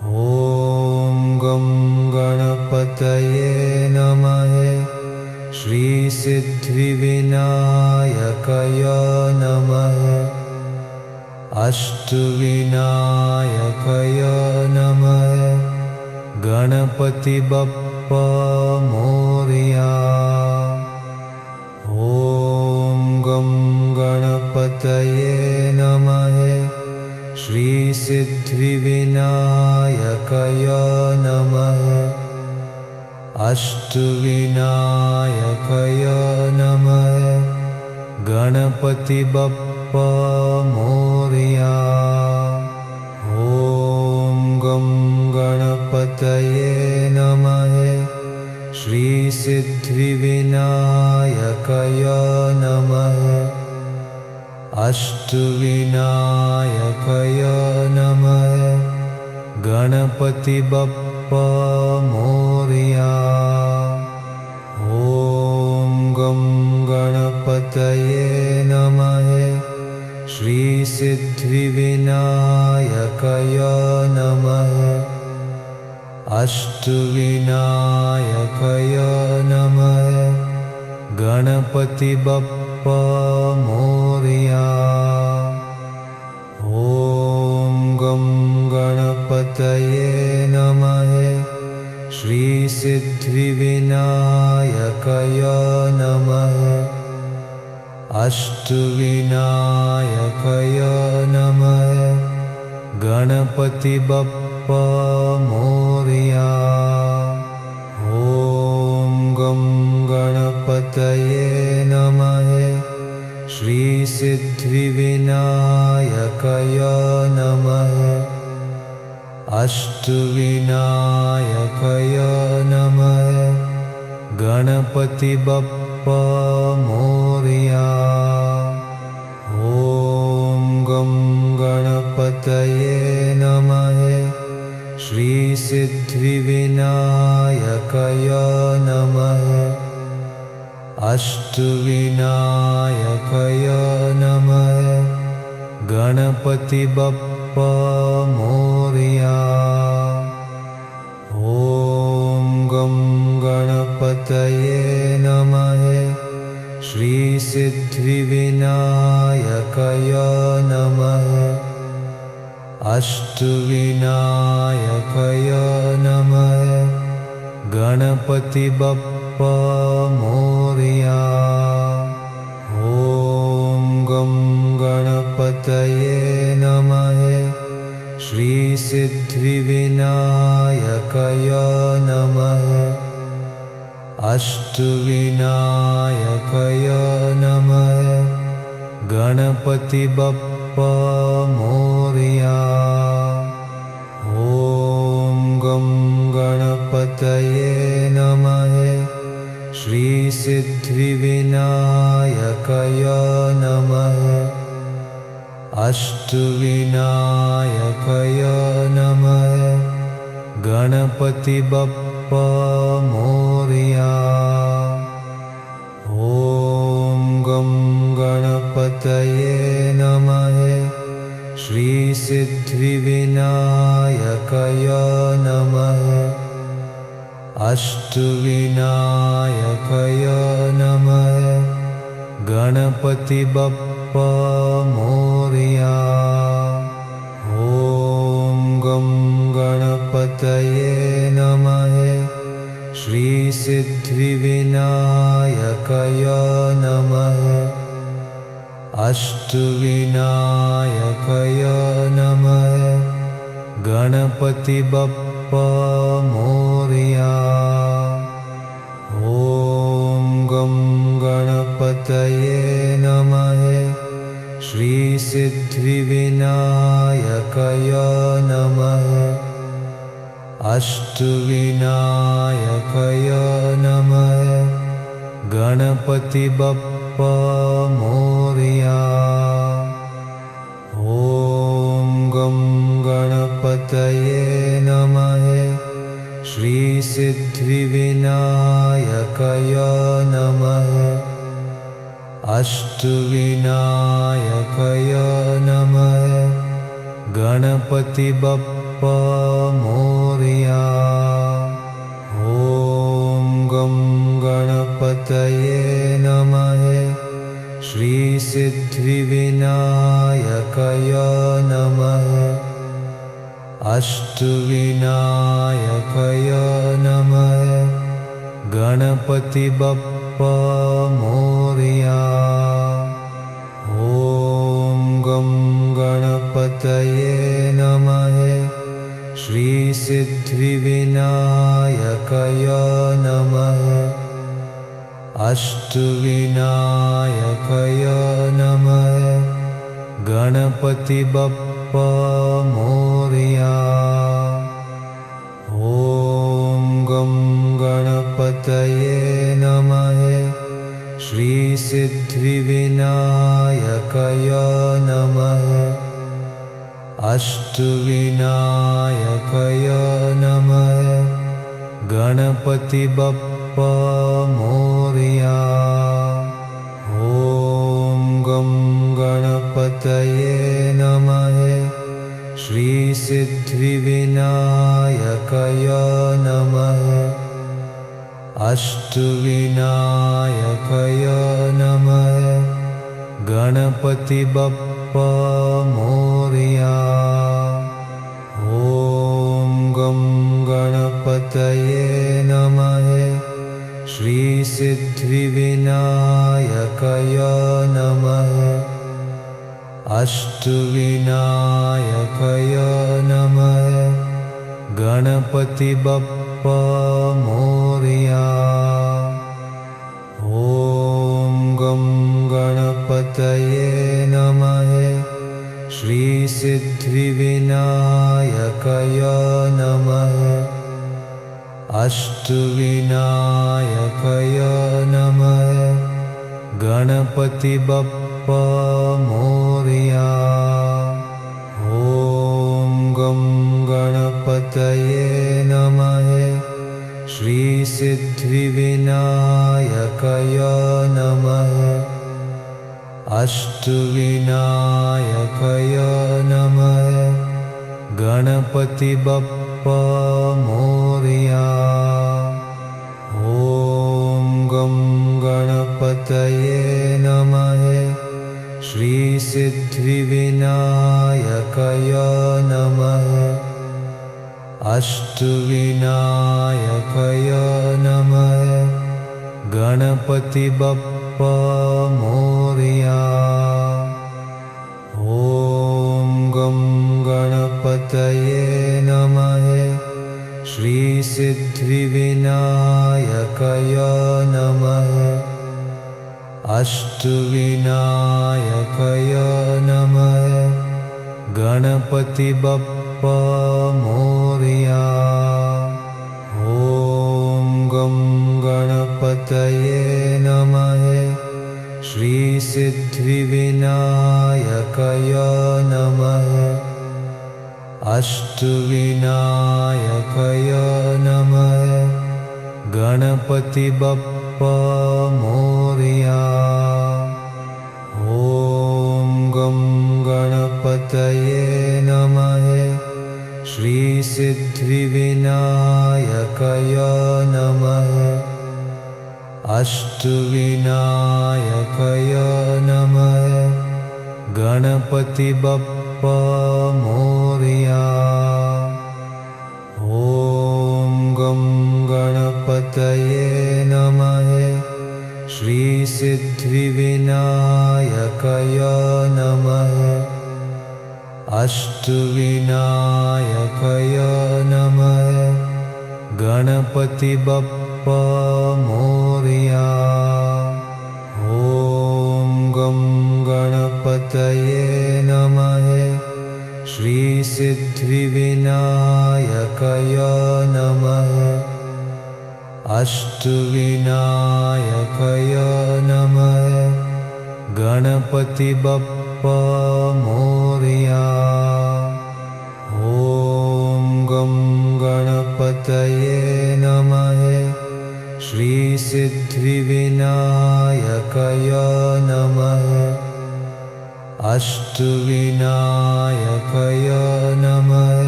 ॐ गं गणपतये नमः। श्रीसिद्धिविनायकाय नमः। अष्टविनायकाय नमः। गणपति बप्पा मोरया। ॐ गं गणपतये नमः। श्रीसिद्धिविनायकाय नमः। अष्टविनायकाय नमः। गणपति बप्पा मोरया। ॐ गं गणपतये नमः। श्रीसिद्धिविनायकाय नमः। अष्टविनायकाय नमः। गणपति बप्पा मोरया। ॐ गं गणपतये नमः। श्रीसिद्धिविनायकाय नमः। अष्टविनायकाय नमः। गणपति बप्पा मोरया। ॐ गं गणपतये नमः। श्रीसिद्धिविनायकाय नमः। अष्टविनायकाय नमः। गणपति बप्पा मोरया। ॐ गं गणपतये नमः। श्रीसिद्धिविनायकाय नमः। अष्टविनायकाय नमः। गणपति बप्पा मोरया। ॐ गं गणपतये नमः। श्रीसिद्धिविनायकाय नमः। अष्टविनायकाय नमः। गणपति बप्पा मोरया। ॐ गं गणपतये नमः। श्रीसिद्धिविनायकाय नमः। अष्टविनायकाय नमः। गणपति बप्पा मोरया। ॐ गं गणपतये नमः। श्रीसिद्धिविनायकाय नमः। अष्टविनायकाय नमः। गणपति बप्पा मोरया। ॐ गं गणपतये नमः। श्रीसिद्धिविनायकाय नमः। अष्टविनायकाय नमः। गणपति बप्पा मोरया। ॐ गं गणपतये नमः। श्रीसिद्धिविनायकाय नमः। अष्टविनायकाय नमः। गणपति बप्पा मोरया। ॐ गं गणपतये नमः। श्रीसिद्धिविनायकाय नमः। अष्टविनायकाय नमः। गणपति बप्पा मोरया। ॐ गं गणपतये नमः। श्रीसिद्धिविनायकाय नमः। अष्टविनायकाय नमः। गणपति बप्पा मोरया। ॐ गं गणपतये नमः। श्रीसिद्धिविनायकाय नमः। अष्टविनायकाय नमः। गणपति बप्पा सिद्धिविनायकाय नमः अष्टविनायकाय नमः गणपति बप्पा मोरया ॐ गं गणपतये नमः श्री सिद्धिविनायकाय नमः अष्टविनायकाय नमः गणपति बप्पा मोरया ॐ गं गणपतये नमः श्री सिद्धिविनायकाय नमः अष्टविनायकाय नमः गणपति बप्पा मोरया ॐ गं गणपतये नमः श्री सिद्धिविनायकाय नमः अष्टविनायकाय नमः गणपति बप्पा मोरया ॐ गं गणपतये नमः श्री सिद्धिविनायकाय नमः अष्टविनायकाय नमः गणपति बप्पा मोरया ॐ गं गणपतये नमः श्री सिद्धिविनायकाय नमः अष्टविनायकाय नमः गणपति बप्पा मोरया ॐ गं गणपतये नमः श्री सिद्धिविनायकाय नमः अष्टविनायकाय नमः गणपति बप्पा मोरया ॐ गं गणपतये नमः श्री सिद्धिविनायकाय नमः अष्टविनायकाय नमः गणपति बप्पा मोरया ॐ गं गणपतये नमः श्री सिद्धिविनायकाय नमः अष्टविनायकाय नमः गणपति बप्पा मोरया ॐ गं गणपतये नमः श्री सिद्धिविनायकाय नमः अष्टविनायकाय नमः गणपति बप्पा मोरया ॐ गं गणपतये नमः श्री सिद्धिविनायकाय नमः अष्टविनायकाय नमः गणपति बप्पा मोरया ॐ गं गणपतये नमः श्री सिद्धिविनायकाय नमः अष्टविनायकाय नमः गणपति बप्पा मोरया ॐ गं गणपतये नमः श्री सिद्धिविनायकाय नमः अष्टविनायकाय नमः गणपति बप्पा मोरया ॐ गं गणपतये नमः श्री सिद्धिविनायकाय नमः अष्टविनायकाय नमः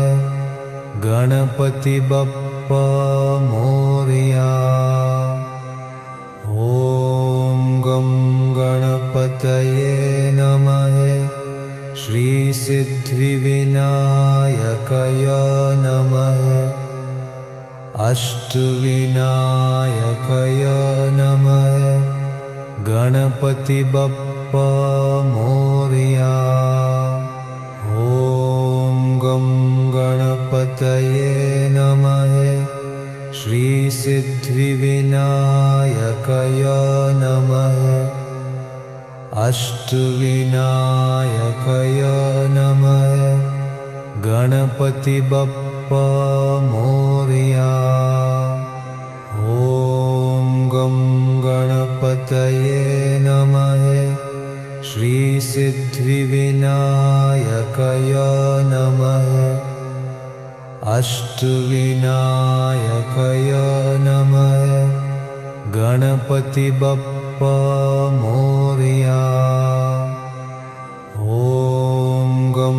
गणपति बप्पा मोरया ॐ गं गणपतये सिद्धिविनायकाय नमः अष्टविनायकाय नमः गणपति बप्पा मोरया ॐ गं गणपतये नमः श्री सिद्धिविनायकाय नमः अष्टविनायकाय नमः गणपति बप्पा मोरया ॐ गं गणपतये नमः श्री सिद्धिविनायकाय नमः अष्टविनायकाय नमः गणपति बप्पा मोरया ॐ गं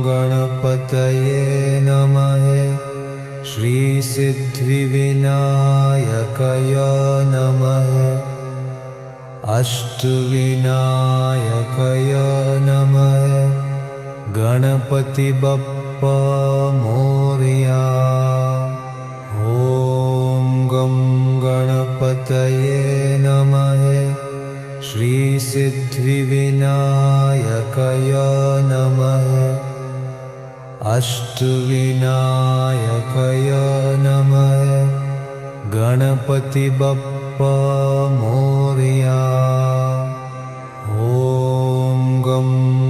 गणपतये नमः श्री सिद्धिविनायकाय नमः अष्टविनायकाय नमः गणपति बप्पा मोरया ॐ गं गणपतये नमः श्री सिद्धिविनायकाय नमः अष्टविनायकाय नमः गणपति बप्पा मोरया ॐ गं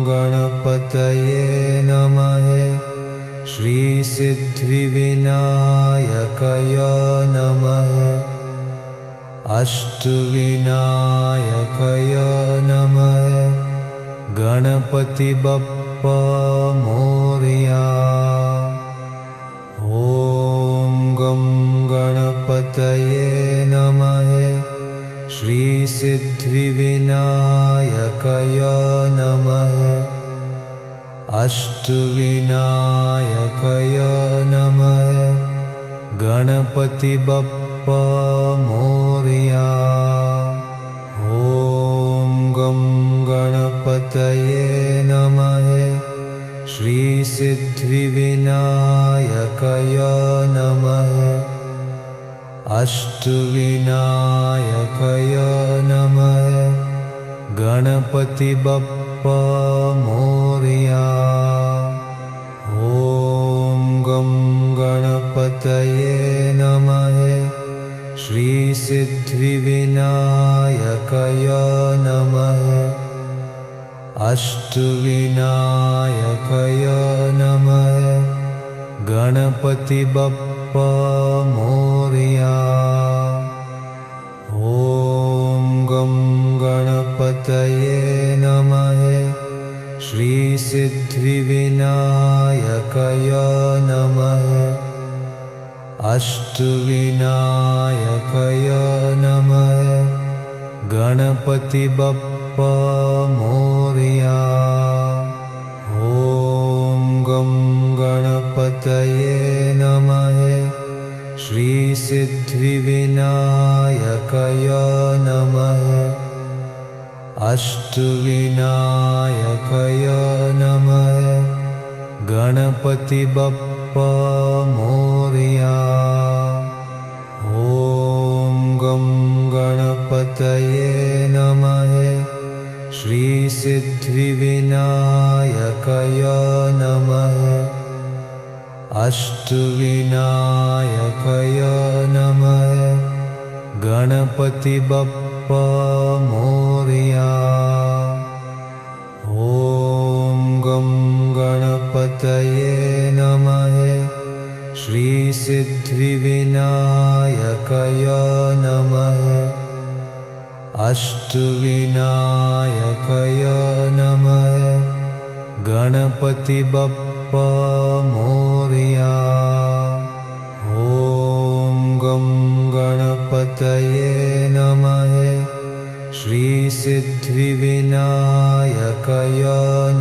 गणपतये नमः श्री सिद्धिविनायकाय नमः अष्टविनायकाय नमः गणपति बप्पा मोरया ॐ गं गणपतये नमः श्री सिद्धिविनायकाय नमः अष्टविनायकाय नमः गणपति बप्पा मोरया ॐ गं गणपतये नमः श्री सिद्धिविनायकाय नमः अष्टविनायकाय नमः गणपति बप्पा मोरया ॐ गं गणपतये नमः श्री सिद्धिविनायकाय नमः अष्टविनायकाय नमः गणपति बप्पा मोरया ॐ गं गणपतये नमः श्री सिद्धिविनायकाय नमः अष्टविनायकाय नमः गणपति बप्पा मोरया ॐ गं गणपतये नमः श्री सिद्धिविनायकाय नमः अष्टविनायकाय नमः गणपति बप्पा मोरया ॐ गं गणपतये नमः श्री सिद्धिविनायकाय नमः अष्टविनायकाय नमः गणपति बप्पा मोरया ॐ गं गणपतये नमः श्री सिद्धिविनायकाय नमः अष्टविनायकाय नमः गणपति बप्पा मोरया ॐ गं गणपतये नमः श्री सिद्धिविनायकाय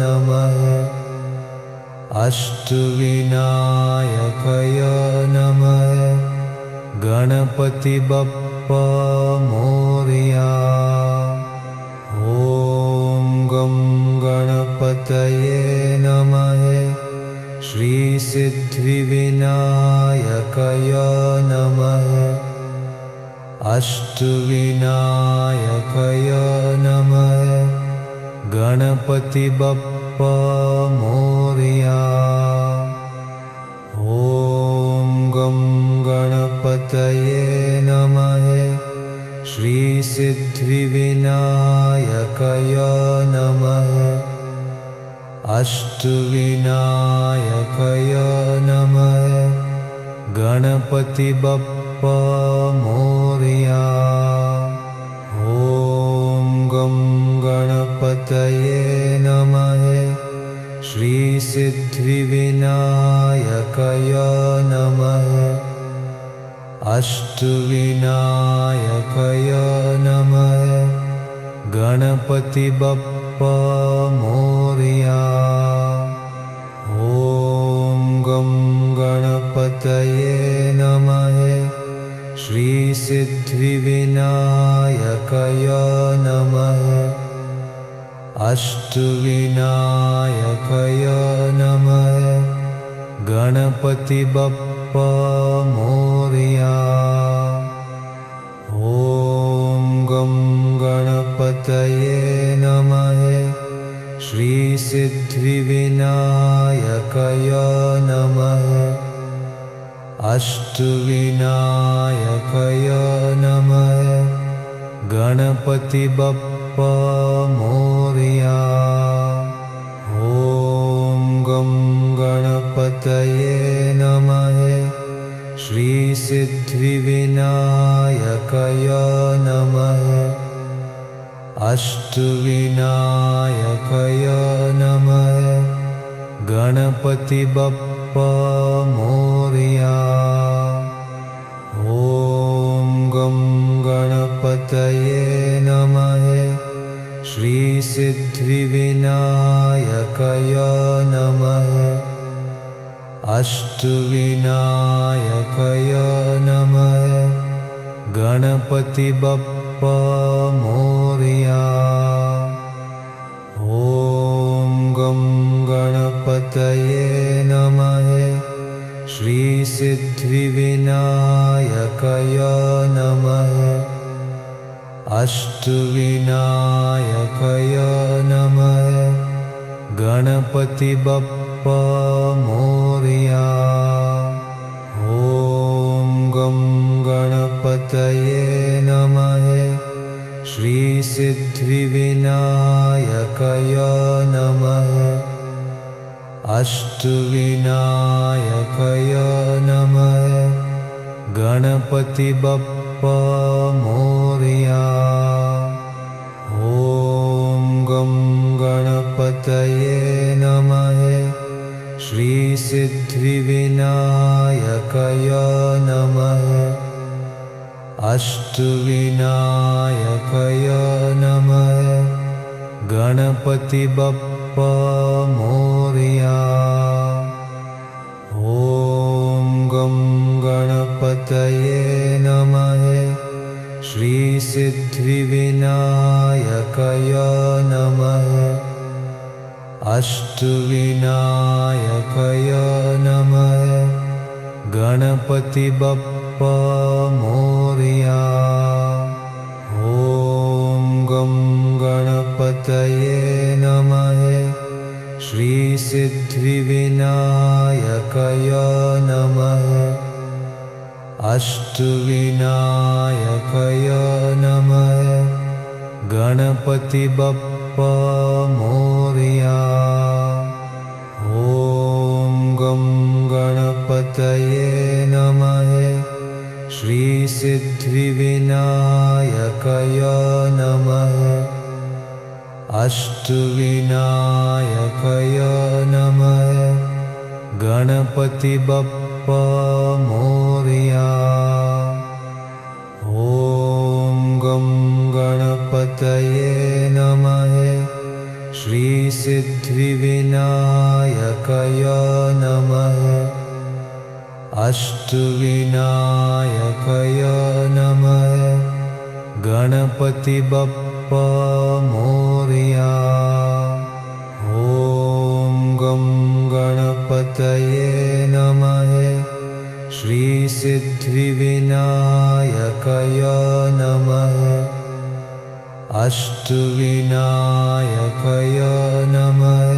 नमः अष्टविनायकाय नमः गणपति बप्पा मोरया ॐ गं गणपतये नमः श्रीसिद्धिविनायकाय नमः अष्टविनायकाय नमः गणपति बप्पा मोरया। ॐ गं गणपतये नमः श्रीसिद्धिविनायकाय नमः अष्टविनायकाय नमः गणपति बप्पा मोरया। ॐ गं गणपतये नमः श्रीसिद्धिविनायकाय नमः अष्टविनायकाय नमः गणपति बप्पा मोरया। ॐ गं गणपतये नमः श्रीसिद्धिविनायकाय नमः अष्टविनायकाय नमः गणपति बप्पा मोरया। ॐ गं गणपतये नमः श्रीसिद्धिविनायकाय नमः अष्टविनायकाय नमः गणपति बप्पा मोरया। ॐ गं गणपतये नमः श्रीसिद्धिविनायकाय नमः अष्टविनायकाय नमः गणपति बप्पा मोरया। ॐ गं गणपतये नमः श्रीसिद्धिविनायकाय नमः अष्टविनायकाय नमः गणपति बप्पा मोरया। ॐ गं गणपतये नमः श्रीसिद्धिविनायकाय नमः अष्टविनायकाय नमः गणपति बप्पा मोरया। ॐ गं गणपतये नमः श्रीसिद्धिविनायकाय नमः अष्टविनायकाय नमः गणपति बप्पा मोरया। ॐ गं गणपतये नमः श्रीसिद्धिविनायकाय नमः अष्टविनायकाय नमः गणपति बप्पा मोरया। ॐ गं गणपतये नमः श्रीसिद्धिविनायकाय नमः अष्टविनायकाय नमः गणपति बप्पा मोरया। ॐ गं गणपतये नमः श्रीसिद्धिविनायकाय नमः अष्टविनायकाय नमः गणपति बप्पा मोरया। ॐ गं गणपतये नमः श्रीसिद्धिविनायकाय नमः अष्टविनायकाय नमः गणपति बप्पा मोरया। ॐ गं गणपतये नमः श्रीसिद्धिविनायकाय नमः अष्टविनायकाय नमः गणपति बप्पा मोरया। ॐ गं गणपतये गणपतये नमः श्रीसिद्धिविनायकाय नमः अष्टविनायकाय नमः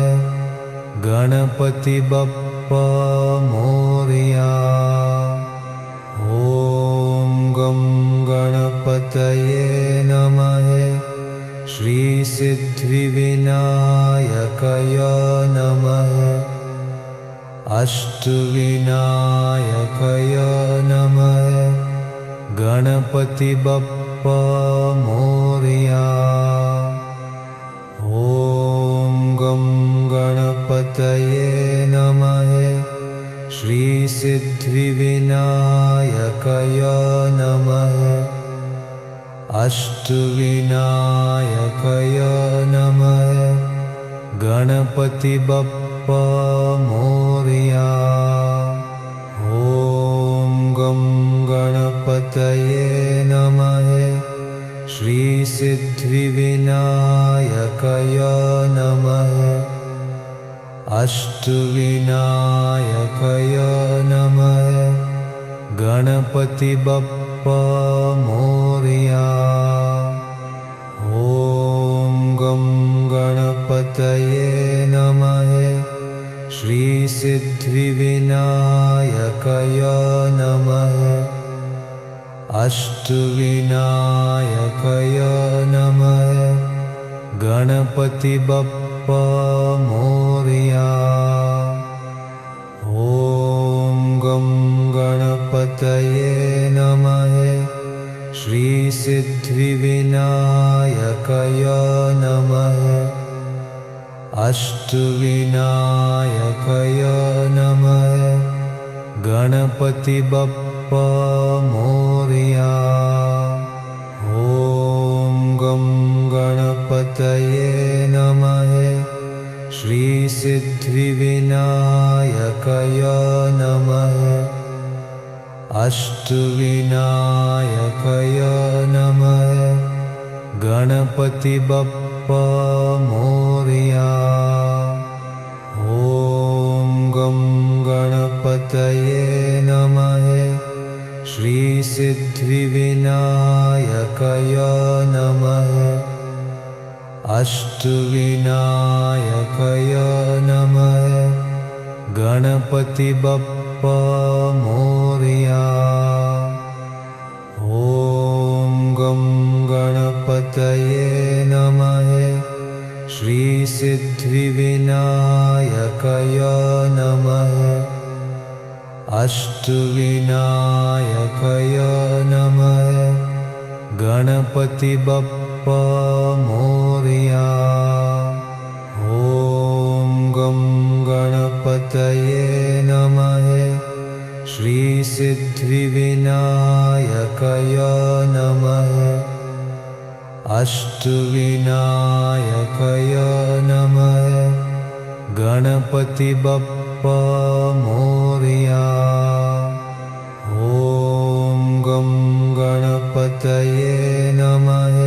गणपति बप्पा मोरया। ॐ गं गणपतये नमः श्रीसिद्धिविनायकाय नमः अष्टविनायकाय नमः गणपति बप्पा मोरया। ॐ गं गणपतये नमः श्रीसिद्धिविनायकाय नमः अष्टविनायकाय नमः गणपति बप्पा मोरया। ॐ गं गणपतये नमः श्रीसिद्धिविनायकाय नमः अष्टविनायकाय नमः गणपति बप्पा मोरया। ॐ गं गणपतये नमः श्रीसिद्धिविनायकाय नमः अष्टविनायकाय नमः गणपति बप्पा मोरया। ॐ गं गणपतये नमः श्रीसिद्धिविनायकाय नमः अष्टविनायकाय नमः गणपति बप्पा मोरया। ॐ गं गणपतये नमः श्रीसिद्धिविनायकाय नमः अष्टविनायकाय नमः गणपति बप्पा मोरया। ॐ गं गणपतये नमः श्रीसिद्धिविनायकाय नमः अष्टविनायकाय नमः गणपति बप्पा मोरया। ॐ गं गणपतये नमः श्रीसिद्धिविनायकाय नमः अष्टविनायकाय नमः गणपति बप्पा मोरया। ॐ गं गणपतये नमः श्रीसिद्धिविनायकाय नमः अष्टविनायकाय नमः गणपति बप्पा मोरया। ॐ गं गणपतये नमः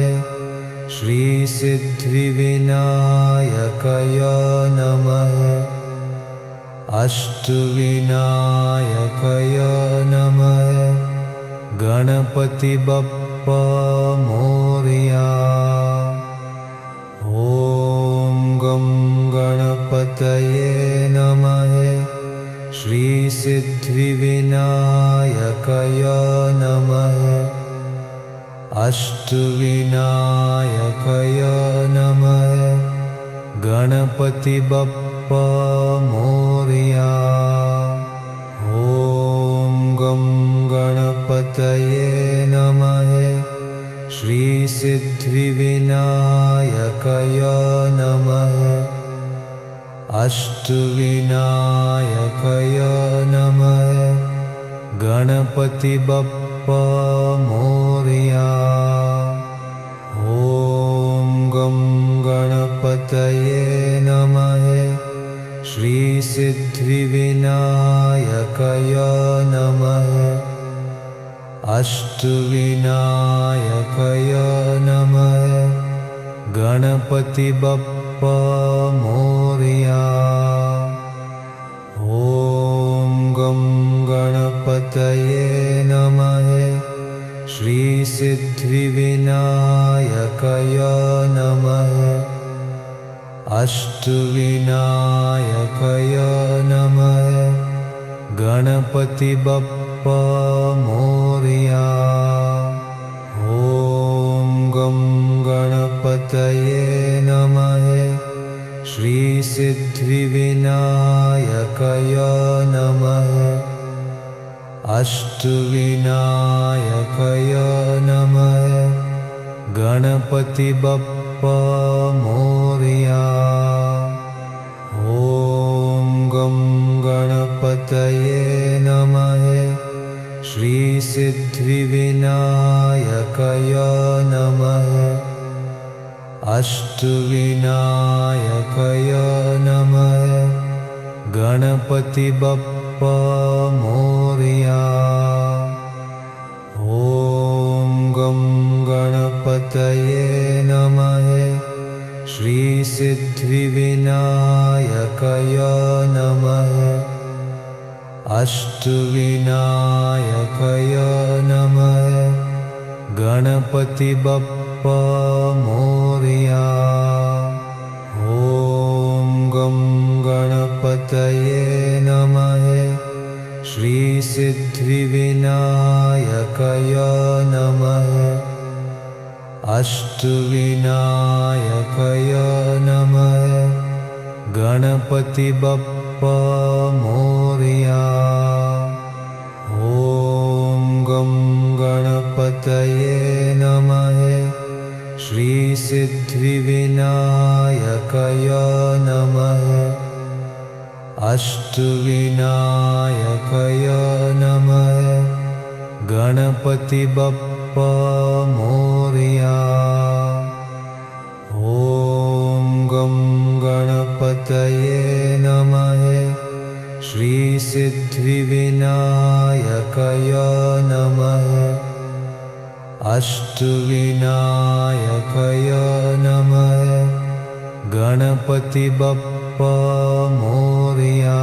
श्रीसिद्धिविनायकाय नमः अष्टविनायकाय नमः गणपति बप्पा मोरया। ॐ गं गणपतये नमः श्रीसिद्धिविनायकाय नमः अष्टविनायकाय नमः गणपति बप्पा मोरया। ॐ गं गणपतये नमः श्रीसिद्धिविनायकाय नमः अष्टविनायकाय नमः गणपति बप्पा मोरया। ॐ गं गणपतये नमः श्रीसिद्धिविनायकाय नमः अष्टविनायकाय नमः गणपति बप्पा मोरया। ॐ गणपतये नमः श्रीसिद्धिविनायकाय नमः अष्टविनायकाय नमः गणपति बप्पा मोरया। ॐ गं गणपतये नमः श्रीसिद्धिविनायकाय नमः अष्टविनायकाय नमः गणपति बप्पा मोरया। ॐ गं गणपतये नमः श्रीसिद्धिविनायकाय नमः अष्टविनायकाय नमः गणपति बप्पा मोरया। ॐ गं गणपतये नमः श्रीसिद्धिविनायकाय नमः अष्टविनायकाय नमः गणपति बप्पा मोरया। ॐ गं गणपतये नमः श्रीसिद्धिविनायकाय नमः अष्टविनायकाय नमः गणपति बप्पा मोरया। ॐ गं गणपतये नमः श्रीसिद्धिविनायकाय नमः अष्टविनायकाय नमः गणपति बप्पा मोरया। ॐ गं गणपतये नमः श्रीसिद्धिविनायकाय नमः अष्टविनायकाय नमः गणपति बप्पा मोरया।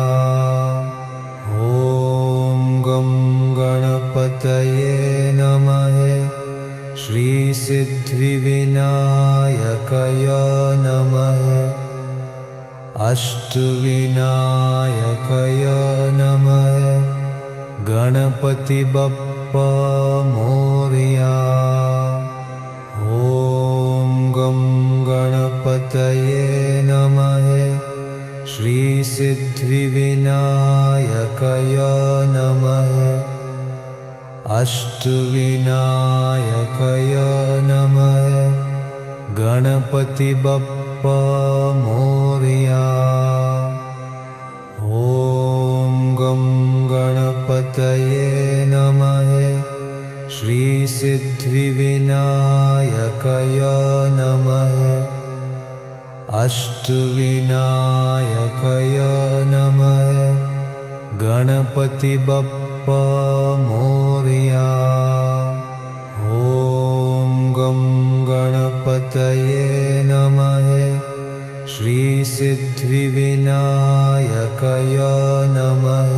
ॐ गं गणपतये नमः श्रीसिद्धिविनायकाय नमः अष्टविनायकाय नमः गणपति बप्पा मोरया। ॐ गं गणपतये नमः श्रीसिद्धिविनायकाय नमः अष्टविनायकाय नमः गणपति बप्पा मोरया। ॐ गं गणपतये नमः श्रीसिद्धिविनायकाय नमः अष्टविनायकाय नमः गणपति बप्पा मोरया। ॐ गं गणपतये नमः श्रीसिद्धिविनायकाय नमः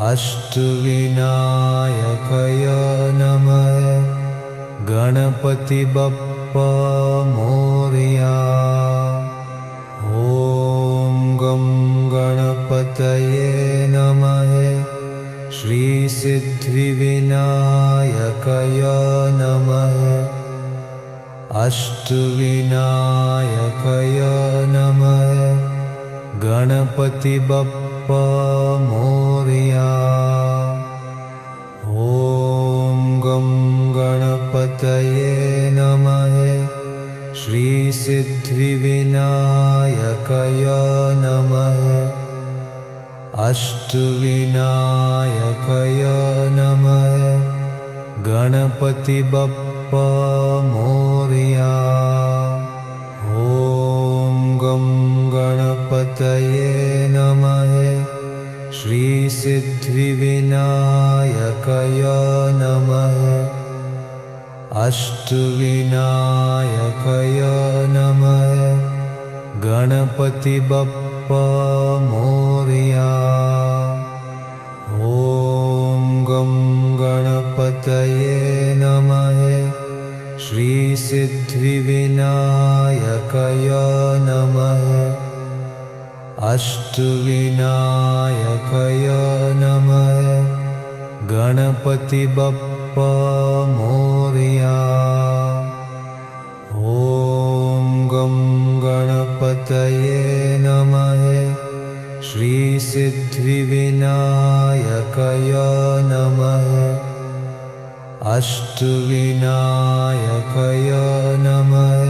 अष्टविनायकाय नमः गणपति बप्पा मोरया। ॐ गं गणपतये नमः श्रीसिद्धिविनायकाय नमः अष्टविनायकाय नमः गणपति बप्पा मोरया। ॐ गं गणपतये नमः श्रीसिद्धिविनायकाय नमः अष्टविनायकाय नमः गणपति बप्पा मोरया। ॐ गं गणपतये नमः श्रीसिद्धिविनायकाय नमः अष्टविनायकाय नमः गणपति बप्पा मोरया। ॐ गणपतये नमः श्रीसिद्धिविनायकाय नमः अष्टविनायकाय नमः गणपति बप्पा मोरया। ॐ गं गणपतये नमः श्रीसिद्धिविनायकाय नमः अष्टविनायकाय नमः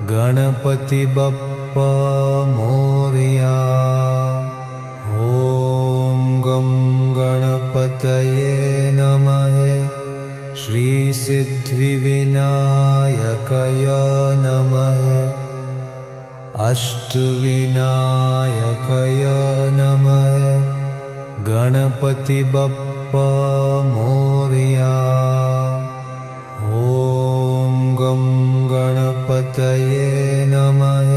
गणपति बप्पा मोरया। ॐ गं गणपतये नमः श्रीसिद्धिविनायकाय नमः अष्टविनायकाय नमः गणपति बप्पा मोरया। ॐ गं गणपतये नमः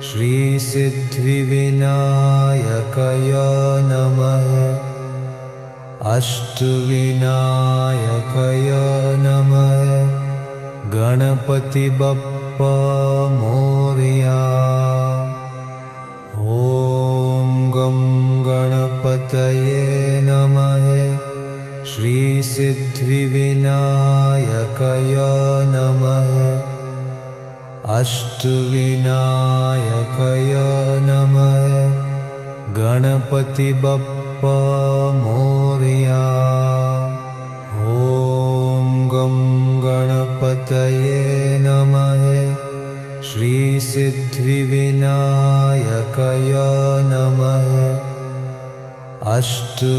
श्रीसिद्धिविनायकाय नमः अष्टविनायकाय नमः गणपति बप्पा मोरया। ॐ गं गणपतये नमः श्रीसिद्धिविनायकाय नमः अष्टविनायकाय नमः गणपति बप्पा मोरया। ॐ गं गणपतये नमः श्रीसिद्धिविनायकाय नमः अष्टविनायकाय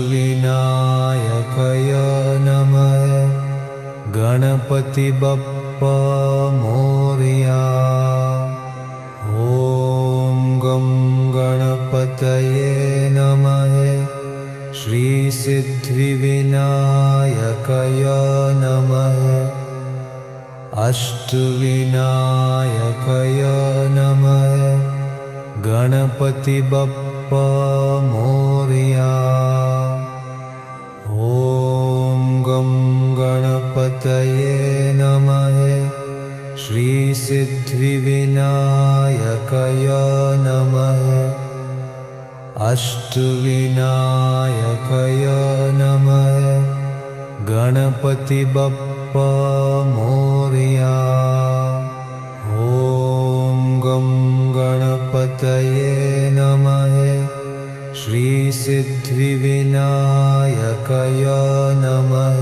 नमः गणपति बप्पा मोरया। ॐ गं गणपतये नमः श्रीसिद्धिविनायकाय नमः अष्टविनायकाय नमः गणपति बप्पा मोरया। ॐ गं गणपतये नमः श्रीसिद्धिविनायकाय नमः अष्टविनायकाय नमः गणपति बप्पा मोरया। ॐ गं गणपतये नमः श्रीसिद्धिविनायकाय नमः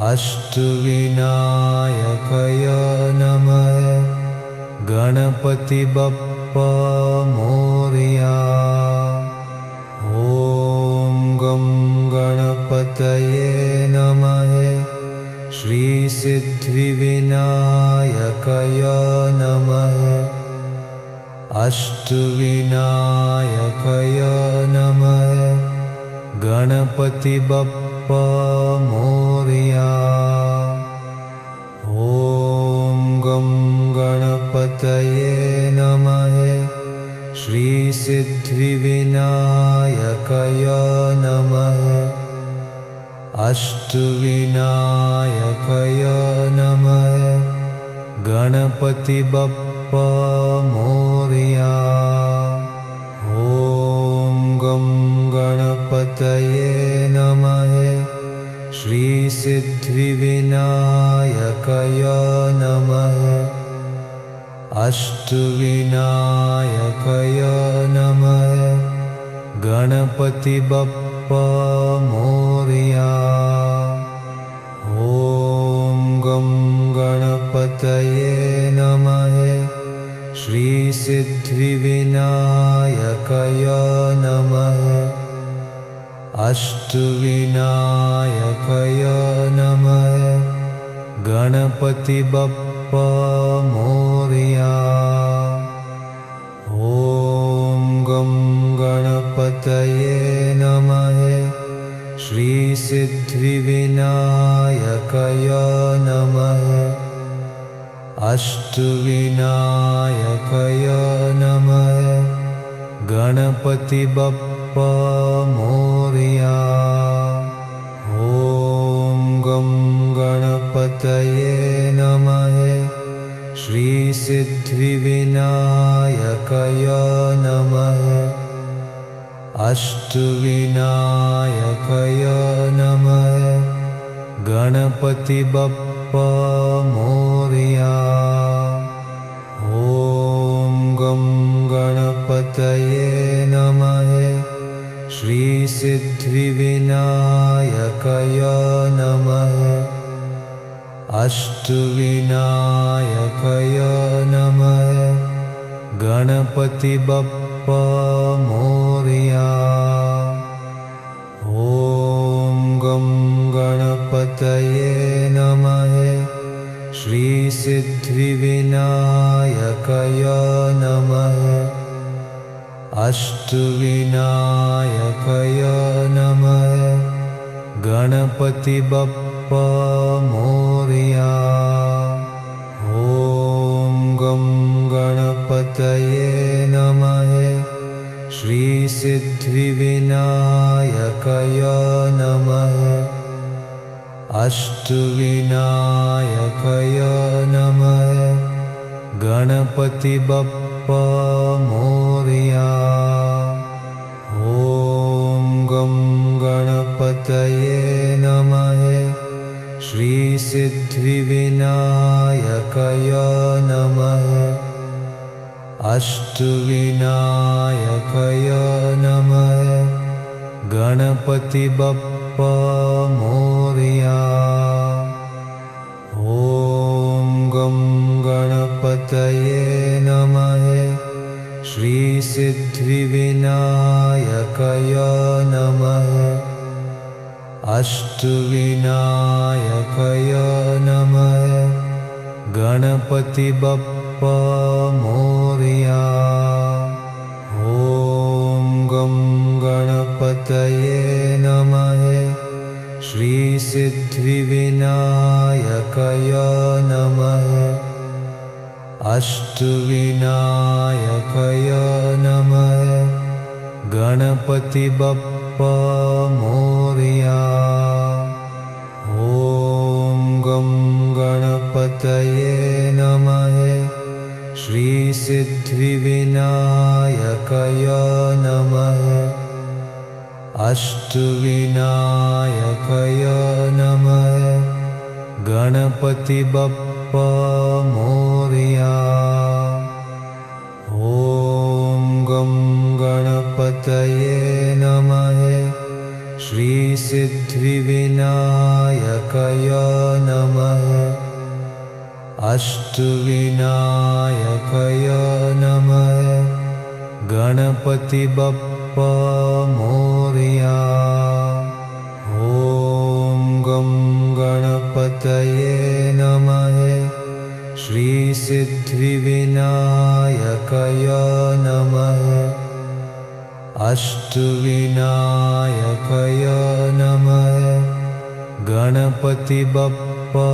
अष्टविनायकाय नमः गणपति बप्पा मोरया। ॐ गं गणपतये नमः श्रीसिद्धिविनायकाय नमः अष्टविनायकाय नमः गणपति बप्पा मोरया। ॐ गं गणपतये नमः श्रीसिद्धिविनायकाय नमः अष्टविनायकाय नमः गणपति बप्पा मोरया। ॐ गं गणपतये नमः श्रीसिद्धिविनायकाय नमः अष्टविनायकाय नमः गणपति बप्पा मोरया। ॐ गं गणपतये नमः श्रीसिद्धिविनायकाय नमः अष्टविनायकाय नमः गणपति बप्पा मोरया। ॐ गं गणपतये नमः श्रीसिद्धिविनायकाय नमः अष्टविनायकाय नमः गणपति बप्पा मोरया। ॐ गणपतये नमः श्रीसिद्धिविनायकाय नमः अष्टविनायकाय नमः गणपति बप्पा मोरया। ॐ गं गणपतये नमः श्रीसिद्धिविनायकाय नमः अष्टविनायकाय नमः गणपति बप्पा मोरया। ॐ गं गणपतये नमः श्रीसिद्धिविनायकाय नमः अष्टविनायकाय नमः गणपति बप्पा मोरया। ॐ गं गणपतये नमः श्रीसिद्धिविनायकाय नमः अष्टविनायकाय नमः गणपति बप्पा मोरया। ॐ गं गणपतये नमः श्रीसिद्धिविनायकाय नमः अष्टविनायकाय नमः गणपति बप्पा मोरया। ॐ गं गणपतये नमः श्रीसिद्धिविनायकाय नमः अष्टविनायकाय नमः गणपति बप्पा मोरया। ॐ गं गणपतये नमः श्रीसिद्धिविनायकाय नमः अष्टविनायकाय नमः गणपति बप्पा मोरया। ॐ गं गणपतये नमः श्रीसिद्धिविनायकाय नमः अष्टविनायकाय नमः गणपति बप्पा मोरया। ॐ गं गणपतये नमः श्रीसिद्धिविनायकाय नमः अष्टविनायकाय नमः गणपति बप्पा मोरया। ॐ गं गणपतये नमः श्रीसिद्धिविनायकाय नमः अष्टविनायकाय नमः गणपति बप्पा